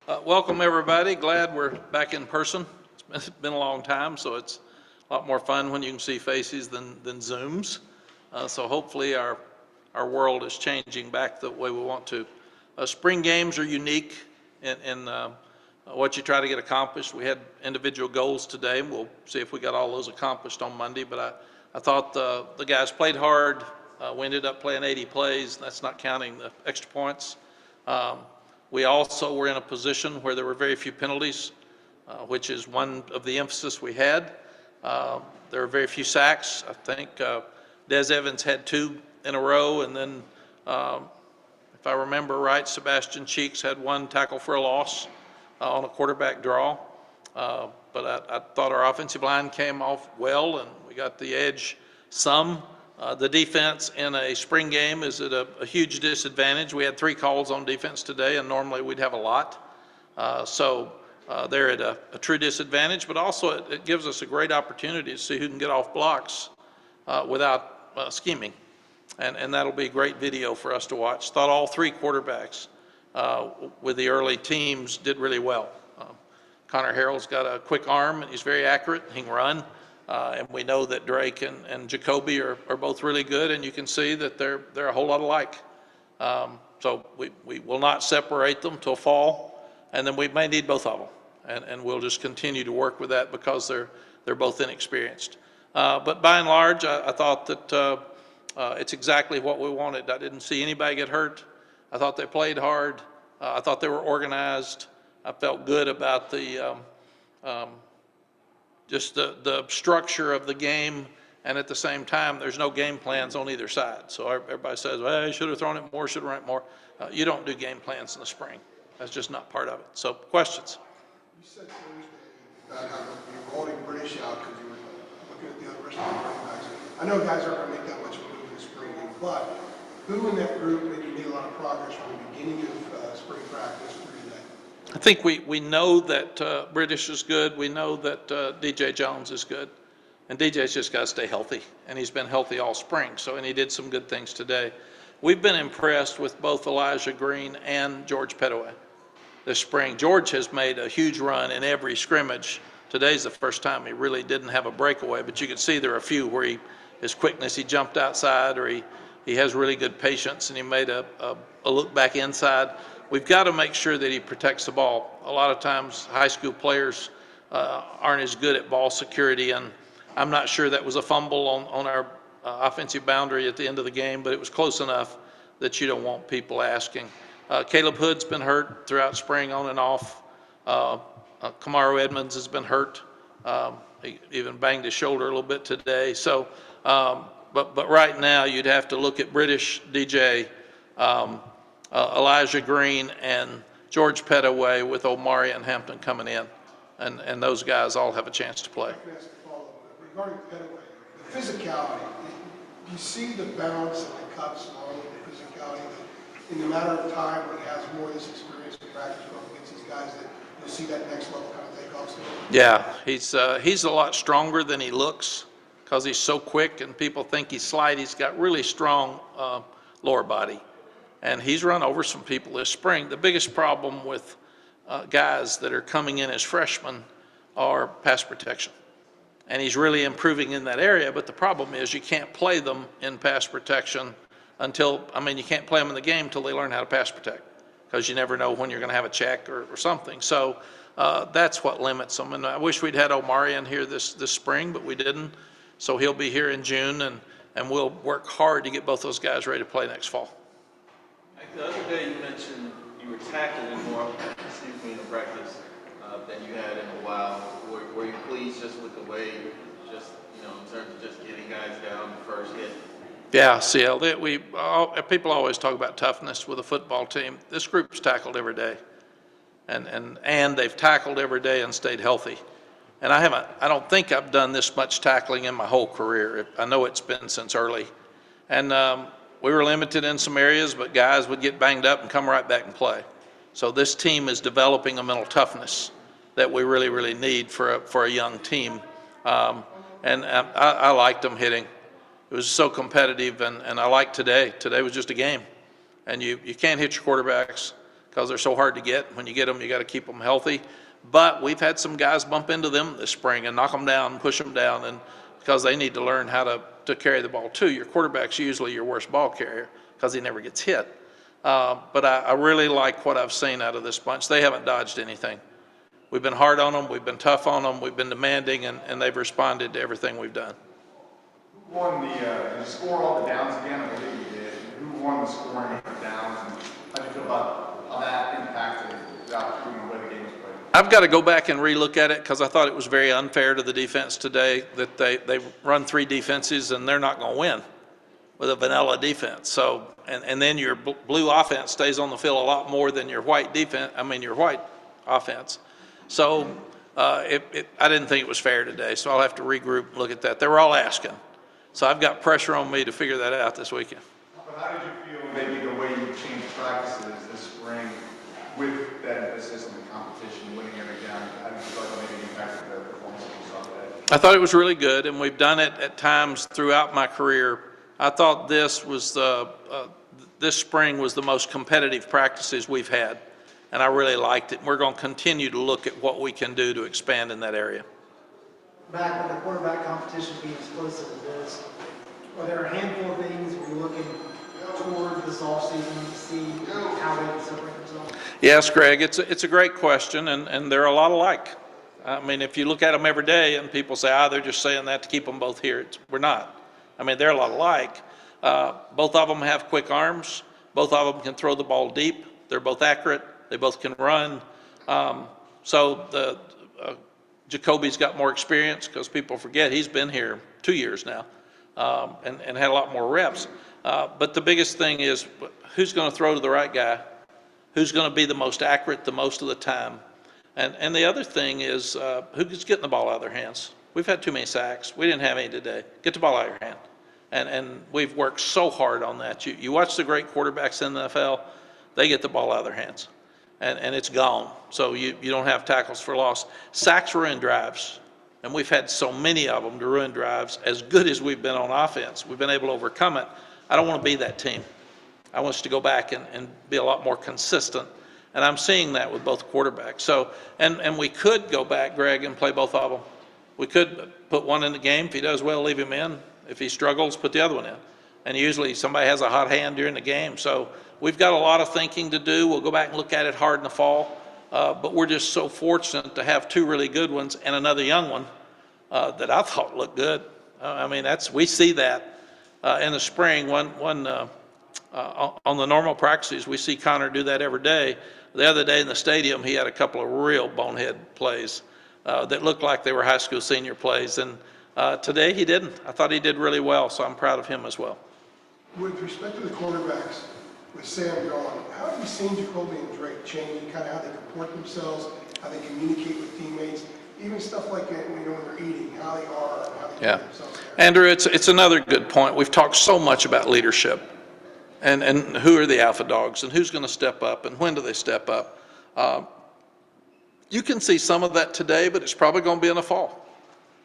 Welcome, everybody. Glad we're back in person. It's been a long time, so it's a lot more fun when you can see faces than Zooms. So hopefully our world is changing back the way we want to. Spring games are unique in what you try to get accomplished. We had individual goals today, and we'll see if we got all those accomplished on Monday. But I thought the guys played hard. We ended up playing 80 plays. That's not counting the extra points. We also were in a position where there were very few penalties, which is one of the emphasis we had. There were very few sacks. I think Des Evans had 2 in a row, and then if I remember right, Sebastian Cheeks had 1 tackle for a loss on a quarterback draw. But I thought our offensive line came off well, and we got the edge some. The defense in a spring game is at a huge disadvantage. We had 3 calls on defense today, and normally we'd have a lot. So they're at a true disadvantage, but also it gives us a great opportunity to see who can get off blocks without scheming. And that'll be great video for us to watch. Thought all 3 quarterbacks with the early teams did really well. Connor Harrell's got a quick arm, and he's very accurate. He can run. And we know that Drake and Jacoby are both really good, and you can see that they're a whole lot alike. So we will not separate them till fall, and then we may need both of them, and we'll just continue to work with that because they're both inexperienced. But by and large, I thought that it's exactly what we wanted. I didn't see anybody get hurt. I thought they played hard. I thought they were organized. I felt good about just the structure of the game, and at the same time, there's no game plans on either side. So everybody says, well, you should have thrown it more, should have run it more. You don't do game plans in the spring. That's just not part of it. So questions? You said Thursday about how you were holding British out because you were looking at the other rest of the running backs. I know guys aren't going to make that much of a move in the spring game, but who in that group maybe made a lot of progress from the beginning of spring practice through today? I think we know that British is good. We know that DJ Jones is good. And DJ's just got to stay healthy. And he's been healthy all spring. And he did some good things today. We've been impressed with both Elijah Green and George Pettaway this spring. George has made a huge run in every scrimmage. Today's the first time he really didn't have a breakaway. But you can see there are a few where his quickness, he jumped outside, or he has really good patience, and he made a look back inside. We've got to make sure that he protects the ball. A lot of times high school players aren't as good at ball security, and I'm not sure that was a fumble on our offensive boundary at the end of the game, but it was close enough that you don't want people asking. Caleb Hood's been hurt throughout spring on and off. Kamaro Edmonds has been hurt. He even banged his shoulder a little bit today. So, but right now you'd have to look at British, DJ, Elijah Green, and George Pettaway with Omari and Hampton coming in. And those guys all have a chance to play. I can ask a follow-up. Regarding Pettaway, the physicality, do you see the bounce and the cuts along with the physicality that in the matter of time when he has more of this experience in practice going against these guys that you'll see that next level kind of take off still? Yeah, he's a lot stronger than he looks because he's so quick and people think he's slight. He's got really strong lower body. And he's run over some people this spring. The biggest problem with guys that are coming in as freshmen are pass protection. And he's really improving in that area, but the problem is you can't play them in pass protection you can't play them in the game until they learn how to pass protect, because you never know when you're going to have a check or something. So that's what limits them. And I wish we'd had Omari in here this spring, but we didn't. So he'll be here in June, and we'll work hard to get both those guys ready to play next fall. The other day you mentioned you were tackling more in practice than you had in a while. Were you pleased just with the way, in terms of just getting guys down the first hit? Yeah, CL, people always talk about toughness with a football team. This group's tackled every day, and they've tackled every day and stayed healthy. And I don't think I've done this much tackling in my whole career. I know it's been since early. And we were limited in some areas, but guys would get banged up and come right back and play. So this team is developing a mental toughness that we really, really need for a young team. And I liked them hitting. It was so competitive, and I liked today. Today was just a game. And you can't hit your quarterbacks because they're so hard to get. When you get them, you got to keep them healthy. But we've had some guys bump into them this spring and knock them down and push them down, and because they need to learn how to carry the ball too. Your quarterback's usually your worst ball carrier because he never gets hit. But I really like what I've seen out of this bunch. They haven't dodged anything. We've been hard on them, we've been tough on them, we've been demanding, and they've responded to everything we've done. Who won did you score all the downs again? I believe you did. Who won the scoring of the downs, and how do you feel about how that impacted the opportunity the way the game was played? I've got to go back and relook at it because I thought it was very unfair to the defense today that they run 3 defenses and they're not going to win with a vanilla defense. So, and then your blue offense stays on the field a lot more than your white defense, your white offense. So I didn't think it was fair today, so I'll have to regroup and look at that. They were all asking. So I've got pressure on me to figure that out this weekend. But how did you feel maybe the way you changed practices this spring with that emphasis on the competition, winning every down? How did you feel like maybe impacted the performance that you saw today? I thought it was really good, and we've done it at times throughout my career. I thought this spring was the most competitive practices we've had, and I really liked it. We're going to continue to look at what we can do to expand in that area. Mack, with the quarterback competition being explosive as this, are there a handful of things you're looking toward this offseason to see how they can separate themselves? Yes, Greg, it's a great question, and they're a lot alike. If you look at them every day and people say, they're just saying that to keep them both here. We're not. They're a lot alike. Both of them have quick arms. Both of them can throw the ball deep. They're both accurate. They both can run. Jacoby's got more experience because people forget he's been here 2 years now and had a lot more reps. But the biggest thing is who's going to throw to the right guy, who's going to be the most accurate the most of the time. And the other thing is who's getting the ball out of their hands. We've had too many sacks. We didn't have any today. Get the ball out of your hand. And we've worked so hard on that. You watch the great quarterbacks in the NFL, they get the ball out of their hands. And it's gone. So you don't have tackles for loss. Sacks ruin drives. And we've had so many of them to ruin drives. As good as we've been on offense, we've been able to overcome it. I don't want to be that team. I want us to go back and be a lot more consistent. And I'm seeing that with both quarterbacks. So, and we could go back, Greg, and play both of them. We could put one in the game. If he does well, leave him in. If he struggles, put the other one in. And usually somebody has a hot hand during the game. So we've got a lot of thinking to do. We'll go back and look at it hard in the fall. But we're just so fortunate to have 2 really good ones and another young one that I thought looked good. We see that in the spring. On the normal practices, we see Connor do that every day. The other day in the stadium, he had a couple of real bonehead plays that looked like they were high school senior plays. And today he didn't. I thought he did really well, so I'm proud of him as well. With respect to the quarterbacks, with Sam gone, how have you seen Jacoby and Drake change, kind of how they comport themselves, how they communicate with teammates, even stuff like that when they're eating, how they are, and how they carry themselves there? Andrew, it's another good point. We've talked so much about leadership and who are the alpha dogs and who's going to step up and when do they step up. You can see some of that today, but it's probably going to be in the fall.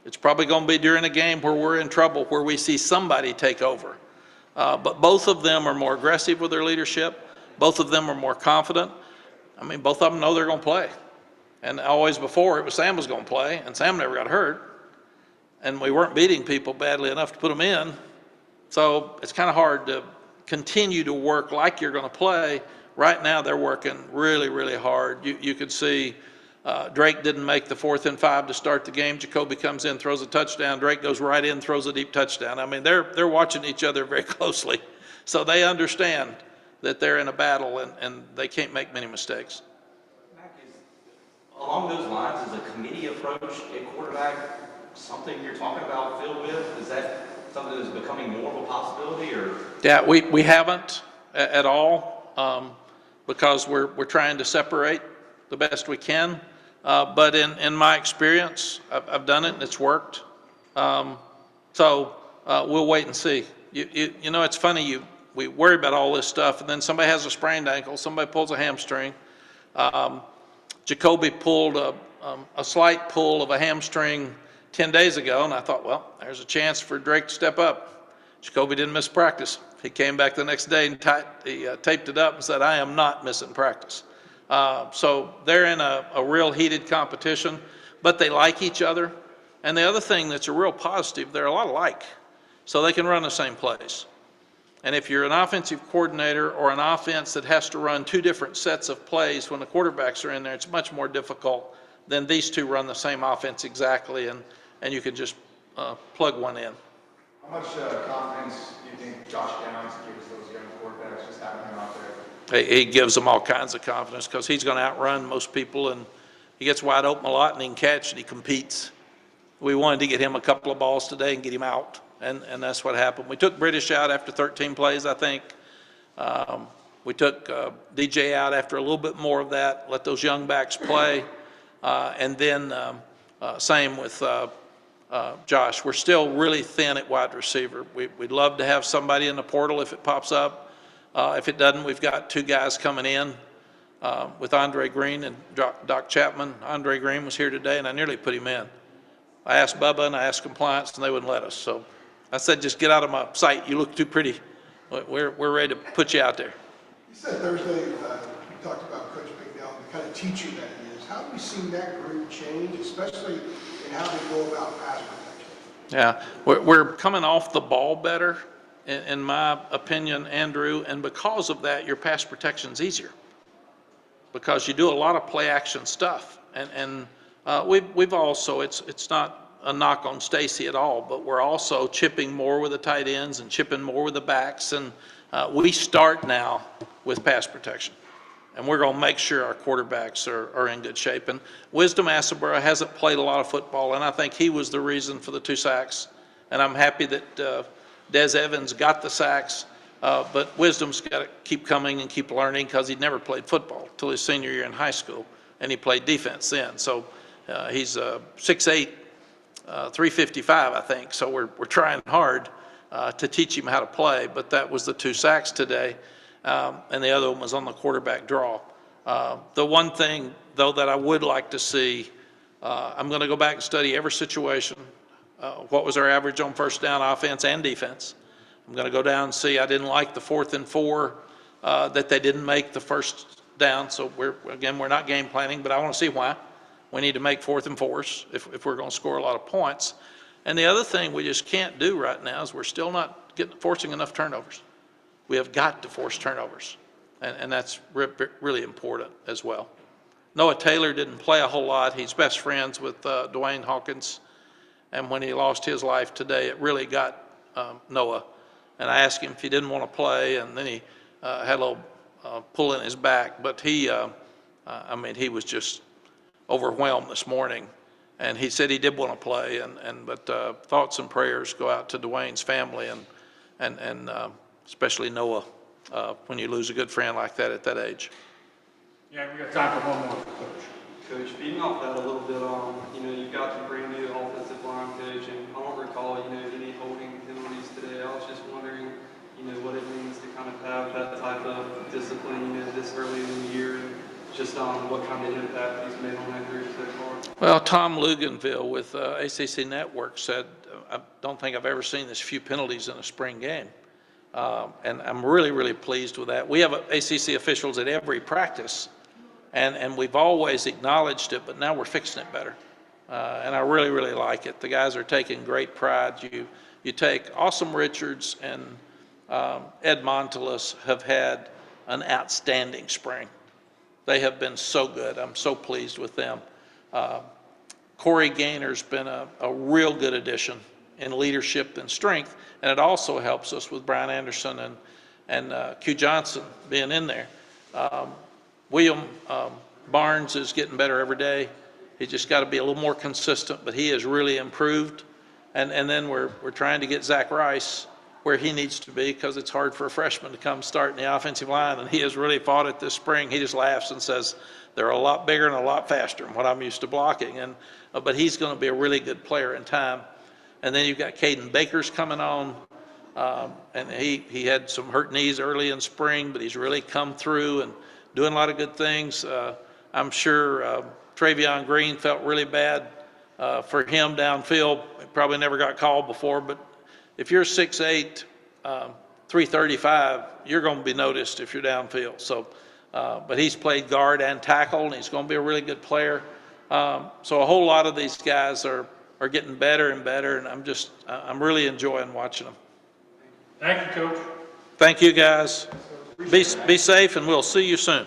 It's probably going to be during a game where we're in trouble, where we see somebody take over. But both of them are more aggressive with their leadership. Both of them are more confident. Both of them know they're going to play. And always before, it was Sam was going to play, and Sam never got hurt. And we weren't beating people badly enough to put them in. So it's kind of hard to continue to work like you're going to play. Right now, they're working really, really hard. You could see Drake didn't make the 4th and 5 to start the game. Jacoby comes in, throws a touchdown. Drake goes right in, throws a deep touchdown. They're watching each other very closely. So they understand that they're in a battle and they can't make many mistakes. Mack, along those lines, is a committee approach at quarterback something you're talking about filled with? Is that something that's becoming more of a possibility? Or? Yeah, we haven't at all because we're trying to separate the best we can. But in my experience, I've done it and it's worked. So we'll wait and see. It's funny, we worry about all this stuff and then somebody has a sprained ankle, somebody pulls a hamstring. Jacoby pulled a slight pull of a hamstring 10 days ago, and I thought, well, there's a chance for Drake to step up. Jacoby didn't miss practice. He came back the next day and he taped it up and said, I am not missing practice. So they're in a real heated competition, but they like each other. And the other thing that's a real positive, they're a lot alike, so they can run the same plays. And if you're an offensive coordinator or an offense that has to run two different sets of plays when the quarterbacks are in there, it's much more difficult than these two run the same offense exactly, and you can just plug one in. How much confidence do you think Josh Downs gives those young quarterbacks just having him out there? He gives them all kinds of confidence because he's going to outrun most people, and he gets wide open a lot, and he can catch, and he competes. We wanted to get him a couple of balls today and get him out, and that's what happened. We took British out after 13 plays, I think. We took DJ out after a little bit more of that, let those young backs play, and then same with Josh. We're still really thin at wide receiver. We'd love to have somebody in the portal if it pops up. If it doesn't, we've got two guys coming in with Andre Green and Doc Chapman. Andre Green was here today, and I nearly put him in. I asked Bubba and I asked compliance, and they wouldn't let us. So I said, just get out of my sight. You look too pretty. We're ready to put you out there. You said Thursday, you talked about Coach McDowell, the kind of teacher that he is. How have you seen that group change, especially in how they go about pass protection? Yeah, we're coming off the ball better, in my opinion, Andrew, and because of that, your pass protection's easier because you do a lot of play action stuff. And we've also, it's not a knock on Stacy at all, but we're also chipping more with the tight ends and chipping more with the backs, and we start now with pass protection. And we're going to make sure our quarterbacks are in good shape. And Wisdom Asabura hasn't played a lot of football, and I think he was the reason for the 2 sacks. And I'm happy that Des Evans got the sacks, but Wisdom's got to keep coming and keep learning because he'd never played football till his senior year in high school, and he played defense then. So he's 6'8", 355, I think. So we're trying hard to teach him how to play, but that was the 2 sacks today. And the other one was on the quarterback draw. The one thing, though, that I would like to see, I'm going to go back and study every situation. What was our average on first down, offense and defense? I'm going to go down and see. I didn't like the 4th and 4 that they didn't make the first down. So we're not game planning, but I want to see why. We need to make 4th and 4s if we're going to score a lot of points. And the other thing we just can't do right now is we're still not forcing enough turnovers. We have got to force turnovers, and that's really important as well. Noah Taylor didn't play a whole lot. He's best friends with Dwayne Hawkins, and when he lost his life today, it really got Noah. And I asked him if he didn't want to play, and then he had a little pull in his back. But he was just overwhelmed this morning, and he said he did want to play. But thoughts and prayers go out to Dwayne's family and especially Noah, when you lose a good friend like that at that age. Yeah, we got time for one more, Coach. Coach, feeding off that a little bit, you've got your brand new offensive line coach, and I don't recall, any holding penalties today. I was just wondering, what it means to kind of have that type of discipline, this early in the year, and just what kind of impact he's made on that group so far. Well, Tom Luganville with ACC Network said, I don't think I've ever seen this few penalties in a spring game. And I'm really, really pleased with that. We have ACC officials at every practice, and we've always acknowledged it, but now we're fixing it better. And I really, really like it. The guys are taking great pride. You take Awesome Richards and Ed Montelis have had an outstanding spring. They have been so good. I'm so pleased with them. Corey Gaynor's been a real good addition in leadership and strength, and it also helps us with Brian Anderson and Q Johnson being in there. William Barnes is getting better every day. He's just got to be a little more consistent, but he has really improved. And then we're trying to get Zach Rice where he needs to be, because it's hard for a freshman to come start in the offensive line, and he has really fought it this spring. He just laughs and says they're a lot bigger and a lot faster than what I'm used to blocking. But he's going to be a really good player in time. And then you've got Caden Baker's coming on, and he had some hurt knees early in spring, but he's really come through and doing a lot of good things. I'm sure Travion Green felt really bad for him downfield. He probably never got called before, but if you're 6'8", 335, you're going to be noticed if you're downfield. So but he's played guard and tackle, and he's going to be a really good player. So a whole lot of these guys are getting better and better, and I'm really enjoying watching them. Thank you, Coach. Thank you, guys. Be safe, and we'll see you soon.